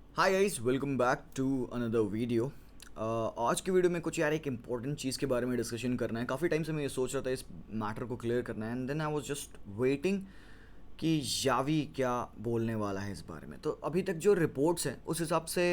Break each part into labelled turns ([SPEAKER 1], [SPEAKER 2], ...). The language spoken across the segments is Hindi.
[SPEAKER 1] Hi guys, welcome back to another video. आज की वीडियो में कुछ यार एक इम्पॉर्टेंट चीज़ के बारे में डिस्कशन करना है। काफ़ी टाइम से मैं ये सोच रहा था इस मैटर को क्लियर करना है, and then I was just waiting कि जावी क्या बोलने वाला है इस बारे में। तो अभी तक जो रिपोर्ट्स हैं उस हिसाब से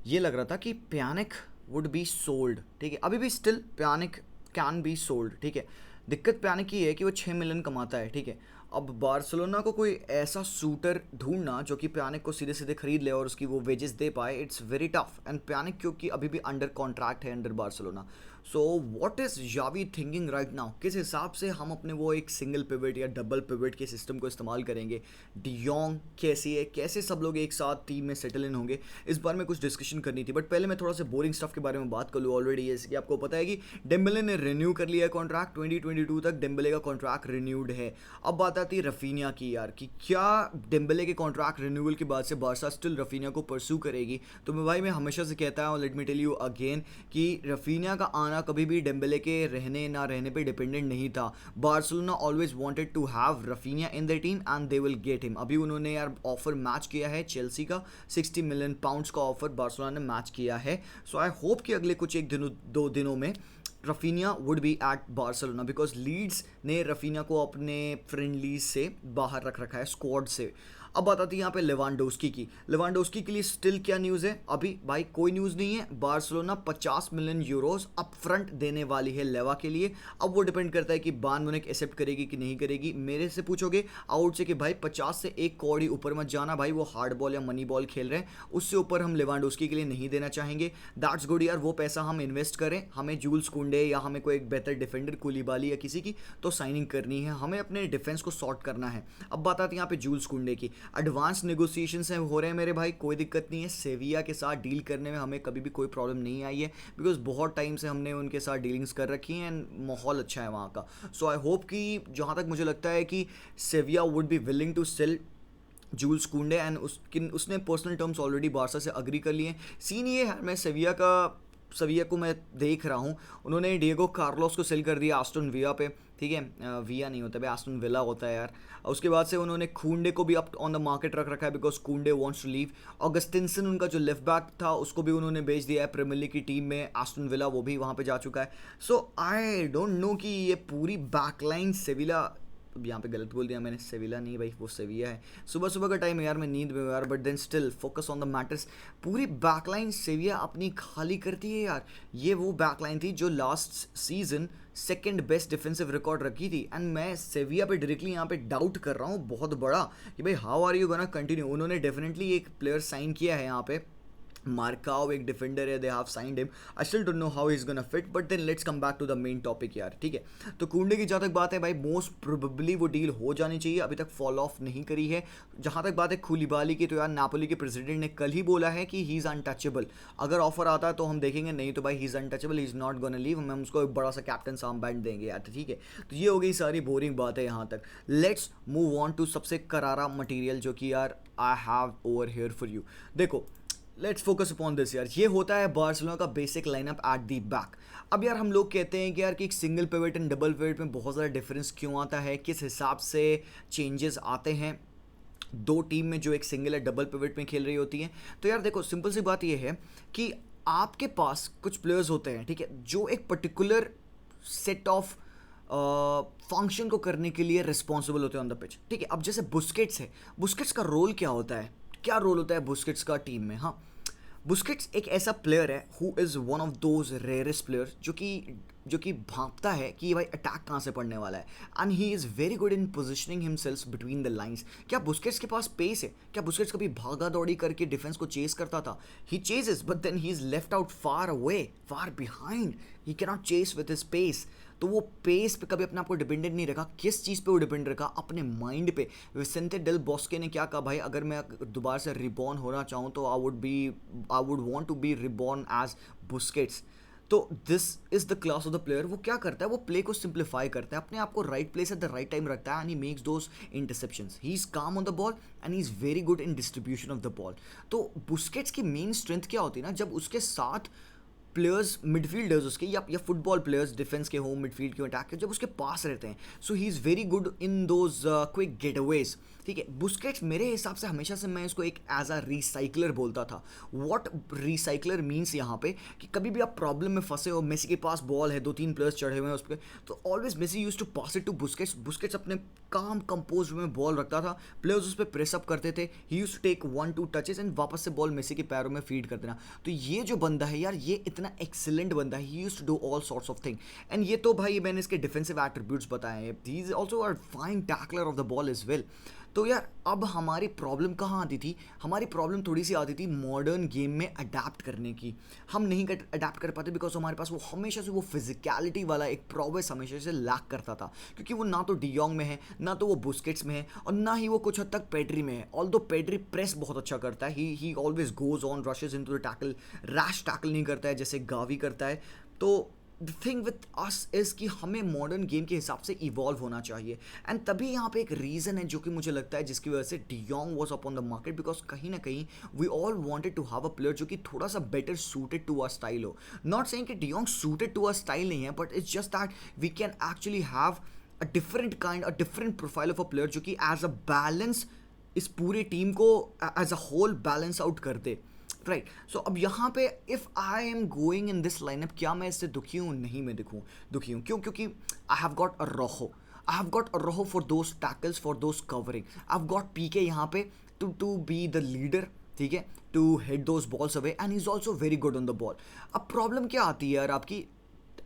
[SPEAKER 1] ये लग रहा था कि प्यानिक वुड बी सोल्ड। ठीक है, अभी भी still panic can be sold. ठीक है, दिक्कत प्यानिक की है कि वो 6 मिलियन कमाता है। ठीक है, अब बार्सिलोना को कोई ऐसा शूटर ढूंढना जो कि प्यानिक को सीधे सीधे खरीद ले और उसकी वो वेजेस दे पाए, it's very tough. And Pjanic क्योंकि अभी भी अंडर कॉन्ट्रैक्ट है under Barcelona. So what is Xavi thinking right now? किस हिसाब से हम अपने वो एक सिंगल पिवट या डबल पिवट के सिस्टम को इस्तेमाल करेंगे? डियोंग कैसी है, कैसे सब लोग एक साथ टीम में सेटल इन होंगे, इस बारे में कुछ डिस्कशन करनी थी। बट पहले मैं थोड़ा सा बोरिंग स्टफ के बारे में बात कर लूँ। ऑलरेडी जैसे कि आपको पता है कि डेम्बले ने रिन्यू कर लिया है कॉन्ट्रैक्ट, 2022 तक डेम्बले का कॉन्ट्रैक्ट रिन्यूड है। अब बात आती है रफीनिया की यार, कि क्या डेम्बले के कॉन्ट्रैक्ट रिन्यूअल के बाद से बारसा स्टिल रफीनिया को परस्यू करेगी? तो मैं हमेशा से कहता हूँ, let me tell you again, कि रफीनिया का आना कभी भी डेम्बले के रहने ना रहने पे डिपेंडेंट नहीं था। Barcelona always wanted to have Raphinha in the team and they will get him. अभी उन्होंने यार ऑफर मैच किया है चेल्सी का, 60 मिलियन पाउंड्स का ऑफर बार्सिलोना ने मैच किया है। सो आई होप कि अगले कुछ एक दिनों 2 दिनों में Raphinha would be at Barcelona, because Leeds ने रफीनिया को अपने फ्रेंडली से बाहर रख रखा है, स्क्वाड से। अब बात आती है यहाँ पे लेवांडोस्की की। लेवांडोस्की के लिए स्टिल क्या न्यूज़ है? अभी भाई कोई न्यूज़ नहीं है। Barcelona 50 million Euros up front देने वाली है लेवा के लिए। अब वो डिपेंड करता है कि बायर्न म्यूनिख एक्सेप्ट करेगी कि नहीं करेगी। मेरे से पूछोगे आउट से कि भाई 50 से एक कौड़ी ऊपर मत जाना, भाई वो हार्ड बॉल या मनी बॉल खेल रहे हैं, उससे ऊपर हम लेवांडोस्की के लिए नहीं देना चाहेंगे। दैट्स गुड यार, वो पैसा हम इन्वेस्ट करें। हमें जूल्स कुंडे या हमें कोई एक बेहतर डिफेंडर कुलीबाली या किसी की तो साइनिंग करनी है, हमें अपने डिफेंस को सॉर्ट करना है। अब बात आती है यहाँ पे जूल्स कुंडे की। एडवांस नेगोशिएशंस हो रहे हैं मेरे भाई, कोई दिक्कत नहीं है। सेविया के साथ डील करने में हमें कभी भी कोई प्रॉब्लम नहीं आई है, बिकॉज बहुत टाइम से हमने उनके साथ डीलिंग्स कर रखी हैं एंड माहौल अच्छा है वहाँ का। सो आई होप कि जहाँ तक मुझे लगता है कि Sevilla would be willing to sell Jules Kounde, and उसने पर्सनल टर्म्स ऑलरेडी बारसा से अग्री कर लिए हैं। सीन ये है, मैं सविया को मैं देख रहा हूँ, उन्होंने डिएगो कार्लोस को सेल कर दिया आस्टन विया पे। ठीक है, विया नहीं होता भाई, आस्टन विला होता है यार। उसके बाद से उन्होंने खूंडे को भी अप ऑन द मार्केट रख रखा है, बिकॉज खूंडे वांट्स टू लीव। ऑगस्टिनसन उनका जो लेफ्ट बैक था उसको भी उन्होंने बेच दिया है प्रीमियर लीग की टीम में, आस्टन विला, वो भी वहाँ पे जा चुका है। सो आई डोंट नो कि ये पूरी बैकलाइन सेविला, यहाँ पे गलत बोल दिया मैंने, सेविला नहीं भाई, वो सेविया है। सुबह सुबह का टाइम है यार, मैं नींद में हूँ यार, but then still focus on the matters. पूरी बैकलाइन सेविया अपनी खाली करती है यार। ये वो बैकलाइन थी जो last season second best defensive record रखी थी, एंड मैं सेविया पे डायरेक्टली यहाँ पे डाउट कर रहा हूँ बहुत बड़ा कि भाई how are you gonna continue. उन्होंने डेफिनेटली एक प्लेयर साइन किया है यहाँ पे, मार्काओ एक डिफेंडर है, they have signed him. I still don't know how he is gonna fit, but then let's come back to the main topic यार। ठीक है, तो कुंडे की जहाँ तक बात है भाई, मोस्ट प्रोबेबली वो डील हो जानी चाहिए, अभी तक फॉलो ऑफ नहीं करी है। जहाँ तक बात है खुलीबाली की, तो यार नापोली के प्रेसिडेंट ने कल ही बोला है कि ही इज़ अनटचेबल। अगर ऑफर आता है तो हम देखेंगे, नहीं तो भाई he is untouchable, he is not gonna leave. हम उसको एक बड़ा सा कैप्टन साम बैंड देंगे यार। ठीक है, तो ये हो गई सारी बोरिंग बात है यहाँ तक। लेट्स मूव ऑन टू सबसे करारा मटीरियल जो कि यार I have over here for you. देखो, लेट्स फोकस अपॉन दिस यार। ये होता है बार्सिलोना का basic lineup at the back. अब यार हम लोग कहते हैं कि यार कि एक single pivot and double pivot में बहुत ज़्यादा डिफरेंस क्यों आता है, किस हिसाब से चेंजेस आते हैं दो टीम में जो एक सिंगल या डबल पिवट में खेल रही होती है। तो यार देखो, सिंपल सी बात ये है कि आपके पास कुछ प्लेयर्स होते हैं, ठीक है, जो एक पर्टिकुलर सेट ऑफ फंक्शन को करने के लिए रिस्पॉन्सिबल होते हैं ऑन द पिच। ठीक है, अब जैसे बुस्केट्स है, बुस्केट्स का रोल क्या होता है, क्या रोल होता है बुस्केट्स का टीम में? हाँ, बुस्केट्स एक ऐसा प्लेयर है who is one of those rarest player जो कि भांपता है कि ये भाई अटैक कहाँ से पड़ने वाला है, and he is very good in positioning himself between the lines. क्या बुस्केट्स के पास पेस है? क्या बुस्केट्स कभी भागा दौड़ी करके डिफेंस को चेस करता था? He chases but then he is left out far away, far behind, he cannot chase with his pace. तो वो पेस पे कभी अपने आप को डिपेंडेंट नहीं रखा। किस चीज़ पे वो डिपेंड रखा? अपने माइंड पे। विसेंटे डेल बॉस्के ने क्या कहा, भाई अगर मैं दोबारा से रिबॉर्न होना चाहूँ तो I would want to be reborn as Busquets. तो this is the class of the player. वो क्या करता है, वो प्ले को सिंप्लीफाई करता है, अपने आप को right place at the right time रखता है, and he makes those interceptions. He is calm on the ball and he is very good in distribution of the ball. तो बुस्केट्स की मेन स्ट्रेंथ क्या होती है ना, जब उसके साथ प्लेयर्स मिडफील्डर्स उसके या फुटबॉल प्लेयर्स डिफेंस के हों, मिडफील्ड के अटैक के, जब उसके पास रहते हैं, so he is very good in those quick getaways, ठीक है। बुस्केट्स मेरे हिसाब से हमेशा से मैं इसको एक एज अ रिसाइकलर बोलता था। व्हाट रिसाइकलर मीन्स यहाँ पे कि कभी भी आप प्रॉब्लम में फंसे हो, मेसी के पास बॉल है, 2-3 प्लेयर्स चढ़े हुए हैं उस पर, तो always Messi use to pass it to Busquets. Busquets अपने काम कंपोज में बॉल रखता था, प्लेयर्स उस पर प्रेस अप करते थे, he use to take 1-2 touches and वापस से बॉल मेसी के पैरों में फीड कर देना। तो ये जो बंदा है यार, ये इतना एक्सीलेंट बंदा है, he use to do all sorts of thing. And ये तो भाई मैंने इसके डिफेंसिव एट्रीब्यूट्स बताए हैं, he is also a fine tackler of the ball as well. तो यार अब हमारी प्रॉब्लम कहाँ आती थी, हमारी प्रॉब्लम थोड़ी सी आती थी मॉडर्न गेम में अडेप्ट करने की। हम नहीं अडेप्ट कर पाते बिकॉज हमारे पास वो हमेशा से वो फिजिकलिटी वाला एक प्रोग्रेस हमेशा से लैक करता था, क्योंकि वो ना तो डियोंग में है, ना तो वो बुस्केट्स में है, और ना ही वो कुछ हद तक पेड्री में है। ऑल्दो पेड्री प्रेस बहुत अच्छा करता है, ही always goes on, rushes into the tackle, rash tackle नहीं करता है जैसे गावी करता है। तो the thing with us is कि हमें मॉडर्न गेम के हिसाब से इवॉल्व होना चाहिए। एंड तभी यहाँ पे एक रीज़न है जो कि मुझे लगता है जिसकी वजह से de Jong was up on the market, because कहीं ना कहीं we all wanted to have a player जो कि थोड़ा सा better suited to our style हो। नॉट सेइंग कि de Jong suited to our style नहीं है, but it's just that we can actually have a different kind, a different profile of a player जो कि एज अ बैलेंस इस पूरे टीम को as a whole balance out कर दे, राइट। सो अब यहाँ पे if I am going in this lineup, क्या मैं इससे दुखी हूँ? नहीं, मैं दुखी हूँ। क्यों? क्योंकि आई हैव गॉट अ रोहो, आई have got a Araujo for those tackles, for those covering. I have got Pique यहाँ पे टू बी द लीडर, ठीक है, to hit those balls away, and he is also very good on the ball. अब प्रॉब्लम क्या आती है यार आपकी,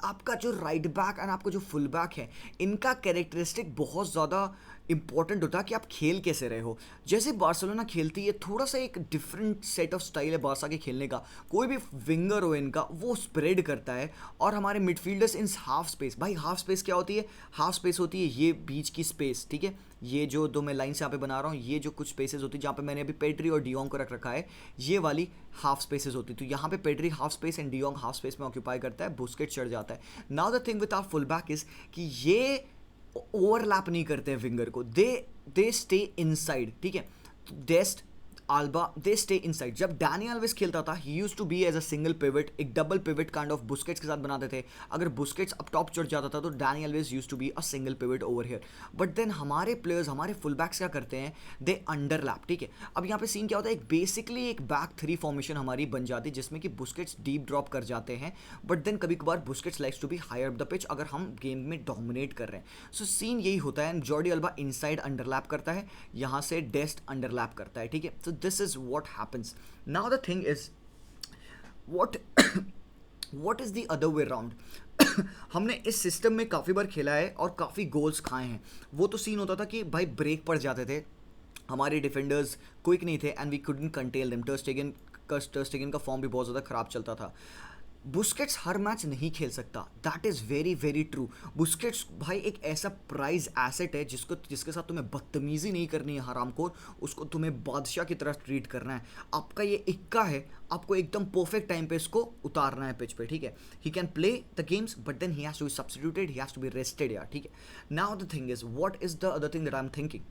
[SPEAKER 1] आपका जो राइट बैक एंड आपका जो फुल बैक है, इनका कैरेक्टरिस्टिक बहुत ज़्यादा इंपॉर्टेंट होता है कि आप खेल कैसे रहे हो। जैसे बार्सिलोना खेलती है, थोड़ा सा एक डिफरेंट सेट ऑफ स्टाइल है बार्सा के खेलने का। कोई भी विंगर हो इनका, वो स्प्रेड करता है, और हमारे मिडफील्डर्स इन हाफ स्पेस, भाई हाफ स्पेस क्या होती है? हाफ स्पेस होती है ये बीच की स्पेस, ठीक है, ये जो दो मैं लाइन से यहाँ पे बना रहा हूँ, ये जो कुछ स्पेसेस होती है जहाँ पे मैंने अभी पेड्री और डियोंग को रख रखा है, ये वाली हाफ स्पेसेस होती है। तो यहाँ पे Pedri half space and de Jong half space में ऑक्यूपाई करता है, बुस्केट्स चढ़ जाता है। Now the thing with our full back is कि ये ओवरलैप नहीं करते हैं विंगर को, दे स्टे इनसाइड, ठीक है। Dest Alba they stay inside. जब डैनी अल्वेस खेलता था, he used to be as a single pivot, एक double pivot kind of Busquets के साथ बनाते थे। अगर बुस्केट्स अब टॉप चढ़ जाता था तो Dani Alves used to be a single pivot over here. But then हमारे प्लेयर्स, हमारे फुल बैक्स क्या करते हैं? दे अंडरलैप, ठीक है। अब यहाँ पे सीन क्या होता है? एक बेसिकली एक बैक 3 फॉर्मेशन हमारी बन जाती है जिसमें कि बुस्केट्स डीप ड्रॉप कर जाते हैं, बट देन कभी कभार Busquets likes to be higher up the pitch अगर हम गेम में डोमिनेट कर रहे हैं। सो सीन यही होता है, एंड जॉर्डी अल्बा इनसाइड अंडरलैप करता है, यहाँ से डेस्ट अंडरलैप करता है, ठीक है। So this is what happens. Now the thing is, what what is the other way around? हमने इस सिस्टम में काफ़ी बार खेला है और काफ़ी गोल्स खाए हैं। वो तो सीन होता था कि भाई ब्रेक पड़ जाते थे, हमारे डिफेंडर्स क्विक नहीं थे, एंड वी कुडंट कंटेल देम। टर स्टेगन का फॉर्म भी बहुत ज़्यादा ख़राब चलता था। बुस्केट्स हर मैच नहीं खेल सकता, that is very very true. Busquets भाई एक ऐसा प्राइज एसेट है जिसके साथ तुम्हें बदतमीज़ी नहीं करनी है हरामखोर, उसको तुम्हें बादशाह की तरह ट्रीट करना है। आपका ये इक्का है, आपको एकदम परफेक्ट टाइम पे इसको उतारना है पिच पे, ठीक है। He can play the games but then he has to be substituted, he has to be rested यार, ठीक है। Now the thing is, what is the other thing that I am thinking?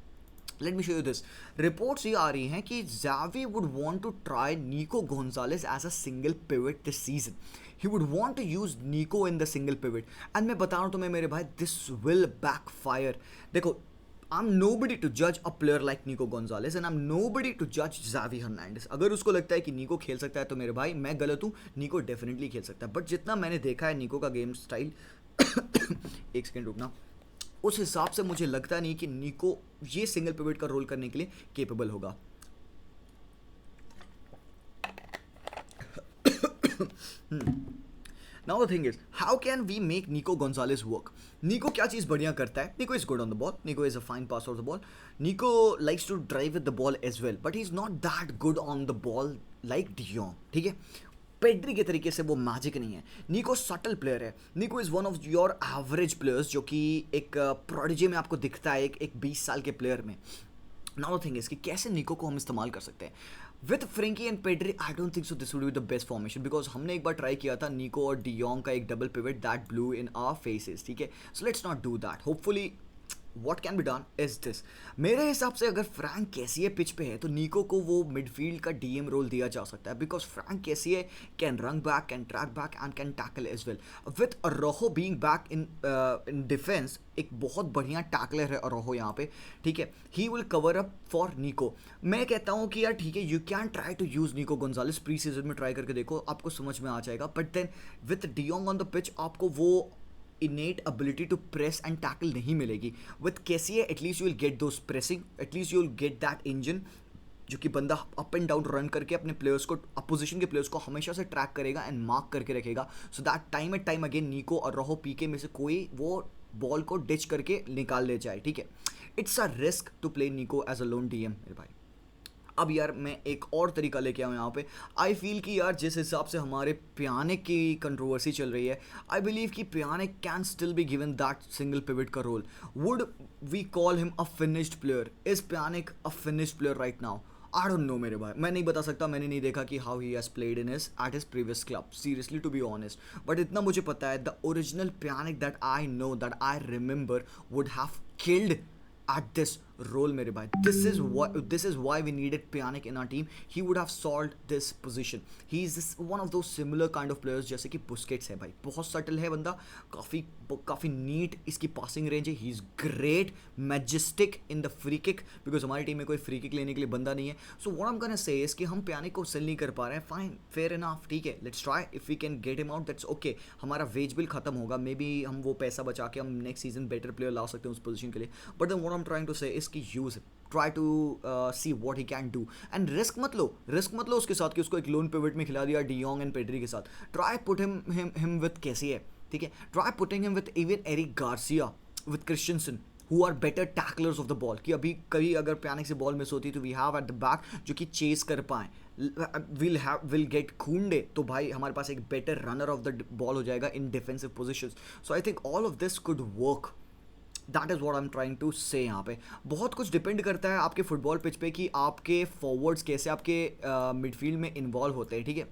[SPEAKER 1] Let me show you this. Reports ये आ रही हैं कि Xavi would want to try Nico Gonzalez as a single pivot this season. He would want to use Nico in the single pivot, and मैं बता रहा हूँ तुम्हें मेरे भाई, दिस विल बैकफायर। देखो, I'm nobody to judge a player like Nico Gonzalez and I'm nobody to judge Xavi Hernandez. अगर उसको लगता है कि नीको खेल सकता है तो मेरे भाई मैं गलत हूँ, नीको डेफिनेटली खेल सकता है। बट जितना मैंने देखा है नीको का गेम स्टाइल एक सेकेंड रुकना, उस हिसाब से मुझे लगता नहीं कि नीको ये सिंगल पिवट का रोल करने के लिए केपेबल होगा। Now the thing is, how can we make Nico Gonzalez work? Nico क्या चीज़ बढ़िया करता है? Nico is good on the ball. Nico is a fine passer of the ball. Nico likes to drive with the ball as well, but he's not that good on the ball like De Jong. ठीक है? पेड्री के तरीके से वो मैजिक नहीं है। नीको सटल प्लेयर है। नीको is one of your average players जो कि एक प्रोडिजी में आपको दिखता है, एक 20 साल के प्लेयर में। नाउ द थिंग इज कि कैसे नीको को हम इस्तेमाल कर सकते हैं with Frenkie and Pedri. I don't think so this would be the best formation, because हमने एक बार ट्राई किया था नीको और डियोंग का एक double pivot, that blew in our faces, ठीक है। So let's not do that. Hopefully what can be done is this. मेरे हिसाब से अगर फ्रैंक कैसिए पिच पे है तो नीको को वो मिडफील्ड का डीएम रोल दिया जा सकता है, because Franck Kessie can run back, can track back and can tackle as well. With Araujo being back in defence, एक बहुत बढ़िया टैकलर है अरोहो यहाँ पे, ठीक है. He will cover up for Nico. मैं कहता हूँ कि यार ठीक है, you can try to use Nico Gonzalez, pre season में ट्राई करके देखो, आपको समझ में आ जाएगा. But then with de Jong on the pitch आपको वो innate ability to press and tackle नहीं मिलेगी. With Kessie at least you will get those pressing, at least you will get that engine जो कि बंदा अप एंड डाउन रन करके अपने प्लेयर्स को, अपोजिशन के प्लेयर्स को हमेशा से ट्रैक करेगा एंड मार्क करके रखेगा, so that time at time again Nico और रोहो पीके में से कोई वो बॉल को डिच करके निकाल ले जाए, ठीक है. It's a risk to play Nico as a lone DM मेरे भाई. अब यार मैं एक और तरीका लेके आऊँ यहाँ पे. आई फील कि यार जिस हिसाब से हमारे प्यानिक की कंट्रोवर्सी चल रही है, आई बिलीव कि Pjanic can still be given that single pivot का role. Would we call him a finished player? Is Pjanic a finished player right now? I don't know मेरे भाई, मैं नहीं बता सकता, मैंने नहीं देखा कि how he has played in his at his previous club, seriously to be honest. But इतना मुझे पता है, the original Pjanic that I know, that I remember, would have killed at this role मेरे भाई. This is why we needed Pjanic in our team. He would have solved this position. He is one of those similar kind of players जैसे कि Busquets है भाई. बहुत सटल है बंदा, काफ़ी नीट इसकी पासिंग रेंज है. He is great, majestic in the free kick, because हमारी टीम में कोई फ्री किक लेने के लिए बंदा नहीं है. So what I am gonna say is कि हम Pjanic को सेल नहीं कर पा रहे हैं. फाइन, फेयर इनफ, ठीक है, let's try. If we can get him out that's okay. हमारा वेज बिल खत्म होगा, मे बी हम वो पैसा बचा के हम नेक्स्ट सीजन बेटर प्लेयर ला सकते हैं उस पोजीशन के लिए. But then what I am trying to say is कि use, try to see what he can do and risk मत लो उसके साथ कि उसको एक लोन पिवट में खिला दिया डियोंग एंड पेड्री के साथ. Try put him with Kessie, ठीक है. Try putting him with even Eric Garcia, with Christensen, who are better tacklers of the ball. कि अभी कभी अगर Pjanic से बॉल मिस होती तो we have at the back जो कि चेस कर पाएँ. विल गेट खूंडे, तो भाई हमारे पास एक better runner of the ball हो जाएगा in defensive position. So I think all of this could work. That is what I am trying to say. यहाँ पे बहुत कुछ डिपेंड करता है आपके फुटबॉल पिच पे कि आपके फॉरवर्ड्स कैसे आपके मिडफील्ड में इन्वॉल्व होते हैं, ठीक है.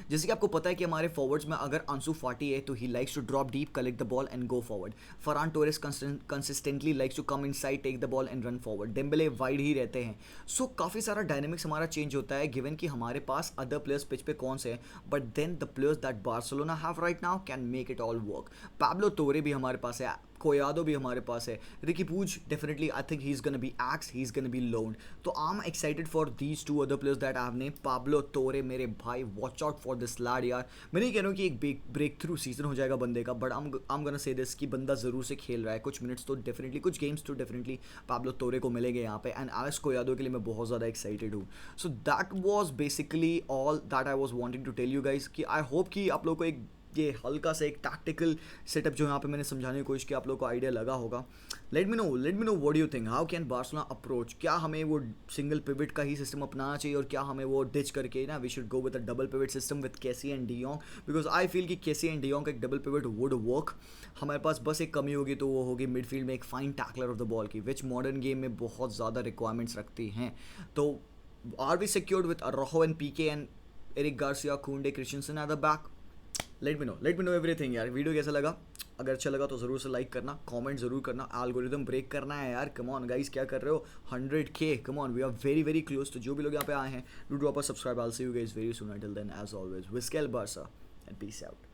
[SPEAKER 1] जैसे कि आपको पता है कि हमारे फॉरवर्ड्स में अगर अंसू फाटी है तो he likes to drop deep, collect the ball and go forward. Ferran Torres consistently likes to come inside, take the ball and run forward. Dembele wide ही रहते हैं. सो काफ़ी सारा डायनेमिक्स हमारा चेंज होता है गिवन कि हमारे पास अदर प्लेयर्स पिच पे कौन से हैं. But then the players that Barcelona have right now can make it all work. Pablo Torre भी हमारे पास है, कोयादो भी हमारे पास है, Riqui Puig definitely I think he is gonna be axed, he is gonna be loaned. तो I am excited for these two other players that I have name. Pablo Torre मेरे भाई, watch out for this lad यार. मैं नहीं कह रहा हूँ कि एक ब्रेक थ्रू सीजन हो जाएगा बंदे का, but I am gonna say this कि बंदा ज़रूर से खेल रहा है. कुछ मिनट्स तो डेफिनेटली, कुछ गेम्स तो डेफिनेटली पाब्लो तोरे को मिलेंगे यहाँ पे. एंड एलेक्स कोयादो के लिए मैं बहुत ज़्यादा एक्साइटेड हूँ. So that was basically all that I was wanting to tell you guys. कि आई होप कि आप लोग को एक ये हल्का सा एक टैक्टिकल सेटअप जो यहाँ पे मैंने समझाने की कोशिश की, आप लोग को आइडिया लगा होगा. Late me know what do you think, how can Barcelona approach. क्या हमें वो सिंगल पिवट का ही सिस्टम अपनाना चाहिए और क्या हमें वो डिच करके ना we should go with a double pivot system with Kessie and de Jong. Because I feel कि कैसी एंड डियोंग का एक डबल पिवट वुड वर्क. हमारे पास बस एक कमी होगी तो वो होगी मिडफील्ड में एक fine tackler of the ball की, विच मॉडर्न गेम में बहुत ज़्यादा रिक्वायरमेंट्स रखती हैं. तो are we secured with Araujo and Pique and Eric Garcia, Kounde, Christensen at the back. Let me know everything यार. वीडियो कैसा लगा? अगर अच्छा लगा तो ज़रूर से लाइक करना, कमेंट ज़रूर करना. एल्गोरिदम ब्रेक करना है यार. कम ऑन गाइस, क्या कर रहे हो? 100K, come on, we are very very close. तो जो भी लोग यहाँ पे आए हैं, do drop a subscribe. I will see you guys very soon. Until then, as always, Visca Barca and peace out.